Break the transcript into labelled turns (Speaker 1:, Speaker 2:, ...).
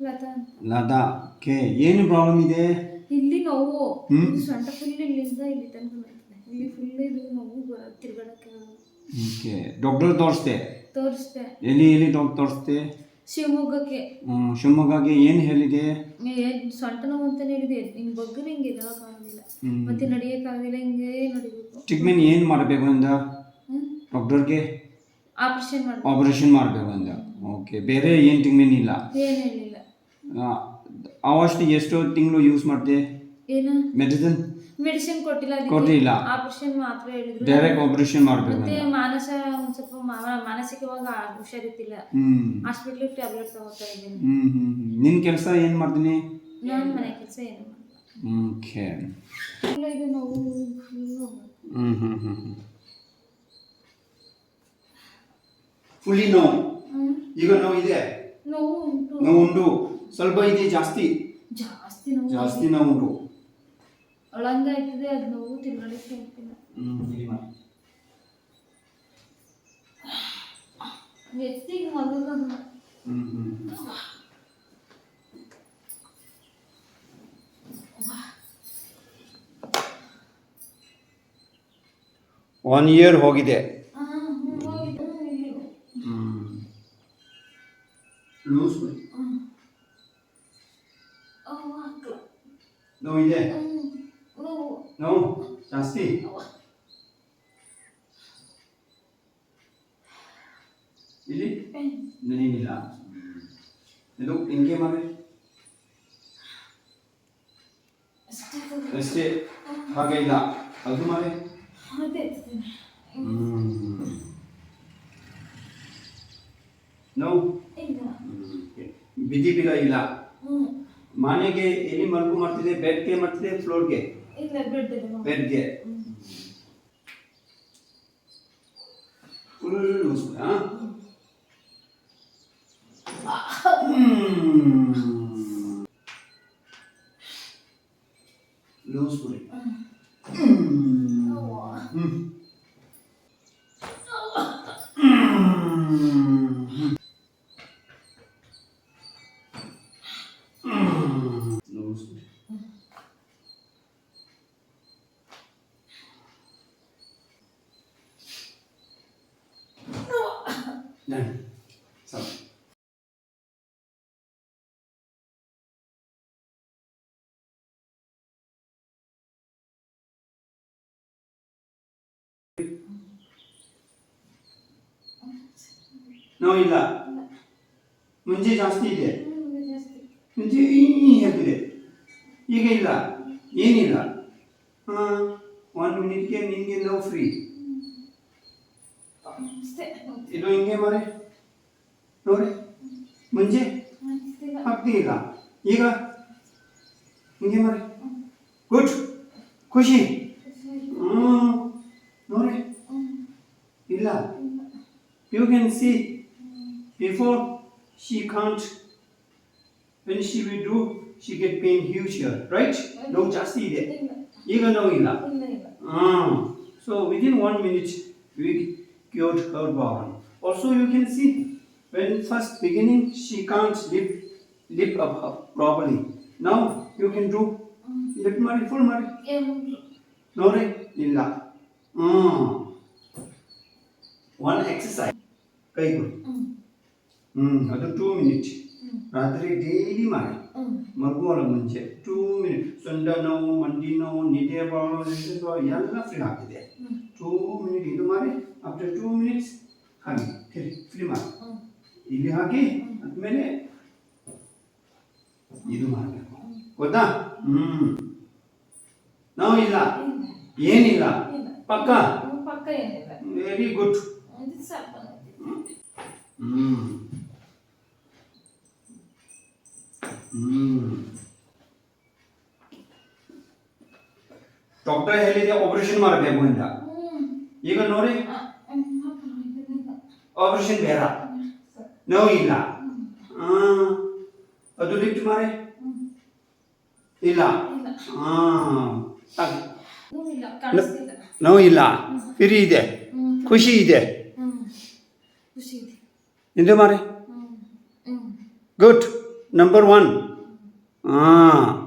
Speaker 1: ಲತಾ ಅಂತ.
Speaker 2: ಲತಾ ಕೆ ಏನು ಪ್ರಾಬ್ಲಮ್ ಇದೆ?
Speaker 1: ಇಲ್ಲಿ ನೋವು, ಸೊಂಟ ಫುಲ್ ಇಲ್ಲಿಂದ ಇಲ್ಲಿ ತನಕ ನೋಯ್ತದೆ. ಇಲ್ಲಿ ಫುಲ್ ಇದು ನೋವು ತಿರ್ಗಾಡಕ್ಕೆ.
Speaker 2: Okay, doctor ತೋರಿಸ್ದೆ?
Speaker 1: ತೋರಿಸ್ದೆ.
Speaker 2: ಎಲ್ಲಿ ಡಾಕ್ಟರ್ ತೋರಿಸ್ದೆ?
Speaker 1: ಶಿವಮೊಗ್ಗಕ್ಕೆ.
Speaker 2: ಶಿವಮೊಗ್ಗಗೆ ಏನು ಹೇಳಿದೆ?
Speaker 1: ಸೊಂಟ ನೋವು ಅಂತಾನೆ ಹೇಳಿದೆ. ಹಿಂಗೆ ಬಗ್ಗರೆ ಹಿಂಗೆ ಎದಳಕ್ಕಾಗೋದಿಲ್ಲ, ಮತ್ತೆ ನಡೆಯೋಕ್ಕಾಗೋದಿಲ್ಲ, ಹಿಂಗೆ ನಡಿಬೇಕು.
Speaker 2: ಟ್ರೀಟ್ಮೆಂಟ್ ಏನು ಮಾಡಬೇಕು ಅಂದ ಡಾಕ್ಟರ್ಗೆ?
Speaker 1: ಆಪರೇಷನ್
Speaker 2: ಮಾಡಬೇಕು ಅಂದ. ಓಕೆ, ಬೇರೆ ಏನು ಟ್ರೀಟ್ಮೆಂಟ್ ಇಲ್ಲ?
Speaker 1: ಏನು ಹೇಳಿಲ್ಲ.
Speaker 2: ಅವಷ್ಟು ಎಷ್ಟು ತಿಂಗಳು ಯೂಸ್ ಮಾಡಿದೆ?
Speaker 1: ಏನು
Speaker 2: ಮೆಡಿಸಿನ್
Speaker 1: ಕೊಟ್ಟಿಲ್ಲ. ಆಪರೇಷನ್ ಮಾತ್ರ ಹೇಳಿದ್ರು.
Speaker 2: ಡೈರೆಕ್ಟ್ ಆಪರೇಷನ್ ಮಾಡಬೇಕು.
Speaker 1: ಮತ್ತೆ ಒಂದ್ ಸ್ವಲ್ಪ ಮಾನಸಿಕವಾಗಿ ಹುಷಾರಿತ್ತಿಲ್ಲ. ಹಾಸ್ಪಿಟ್ಲಿಗೆ ಟ್ಯಾಬ್ಲೆಟ್ ತಗೋತಾ ಇದ್ದೀನಿ.
Speaker 2: ನಿನ್ನ ಕೆಲಸ ಏನು ಮಾಡ್ತೀನಿ?
Speaker 1: ನಾನು ಮನೆ ಕೆಲಸ ಏನು ಮಾಡಿಲ್ಲ.
Speaker 2: ಓಕೆ.
Speaker 1: ಇದು ನೋವು
Speaker 2: ಫುಲ್ಲಿ ನೋವು. ಈಗ ನೋವು ಇದೆ?
Speaker 1: ನೋವು
Speaker 2: ಉಂಟು. ಸ್ವಲ್ಪ ಇದೆ? ಜಾಸ್ತಿ ನೋವು ಉಂಟು.
Speaker 1: ಒಳಂಗ ಆಯ್ತದೆ, ಅದು ನೋವು ತಿರ್ಗಾಡಕ್ಕೆ ಆಗ್ತಿಲ್ಲ. ವ್ಯಕ್ತಿಗೆ ಮಗನ
Speaker 2: 1 year ಹೋಗಿದೆ. ಲೂಸ್ ನೋವಿದೆ? ನೋವು ಜಾಸ್ತಿ? ಇಲ್ಲಿ ಏನಿಲ್ಲ. ಇದು ಹಿಂಗೆ ಮಾಡಿ ಅಷ್ಟೇ, ಹಾಗೆ ಇಲ್ಲ. ಅದು ಮಾಡಿ ನೋವು ಬಿದ್ದಿ ಬಿಲ ಇಲ್ಲ. ಮನೆಗೆ ಎಲ್ಲಿ ಮಲ್ಗು ಮಾಡ್ತಿದೆ? ಬೆಡ್ಗೆ ಮಾಡ್ತಿದೆ? ಫ್ಲೋರ್ಗೆ? ಬೆಡ್ಗೆ. Full loose. ಲೂಸ್ ಪುರಿ. ನೋವಿಲ್ಲ. ಮುಂಚೆ ಜಾಸ್ತಿ ಇದೆ. ಮುಂಚೆ ಹೇಗಿದೆ, ಈಗ ಇಲ್ಲ, ಏನಿಲ್ಲ. 1 ಮಿನಿಟ್ಗೆ ನಿಮಗೆ ನೋವು ಫ್ರೀ. ಇದು ಹಿಂಗೆ ಮಾಡಿ ನೋಡಿ. ಮುಂಚೆ ಆಗ್ತಿಲ್ಲ, ಈಗ ಹಿಂಗೆ ಮಾಡಿ. ಗುಡ್, ಖುಷಿ. ನೋಡಿ, ಇಲ್ಲ. You can see before she can't, when she will do, she get pain huge here, right? No ಜಾಸ್ತಿ ಇದೆ, ಈಗ ನೋವು ಇಲ್ಲ. So within 1 minute we cured her problem. Also you can see when first beginning she can't lift up properly. Now you can do lift ಮಾಡಿ, full ಮಾಡಿ ನೋಡಿ. ಇಲ್ಲ. One exercise ಕೈ ಕೊಡಿ. ಅದು 2 ಮಿನಿಟ್. ರಾತ್ರಿ ಡೈಲಿ ಮಾಡಿ, ಮಗುವಳ ಮುಂಚೆ 2 ಮಿನಿಟ್. ಸೊಂಟ ನೋವು, ಮಂಡಿ ನೋವು, ನಿದ್ದೆ ಪ್ರಾಬ್ಲಮ್ ಎಲ್ಲ ಫ್ರೀ ಆಗ್ತಿದೆ. 2 ಮಿನಿಟ್ ಇದು ಮಾಡಿ. ಆಫ್ಟರ್ 2 ಮಿನಿಟ್ಸ್ ಹಾಗೆ ಫ್ರೀ ಮಾಡಿ, ಇಲ್ಲಿ ಹಾಕಿ ಆದ್ಮೇಲೆ ಇದು ಮಾಡಬೇಕು. ಗೊತ್ತಾ? ನೋವಿಲ್ಲ, ಏನಿಲ್ಲ, ಪಕ್ಕ. Very good. ಡಾಕ್ಟರ್ ಹೇಳಿದೆ ಆಪರೇಷನ್ ಮಾಡಬೇಕು ಅಂತ. ಈಗ ನೋಡಿ, ಆಪರೇಷನ್ ಬೇಡ, ನೋವು ಇಲ್ಲ. ಅದು ಲಿಫ್ಟ್ ಮಾಡಿ. ಇಲ್ಲ, ನೋವು ಇಲ್ಲ, ಫ್ರೀ ಇದೆ, ಖುಷಿ ಇದೆ. ಇದು ಮಾಡಿ. ಗುಡ್. Number 1. Ah.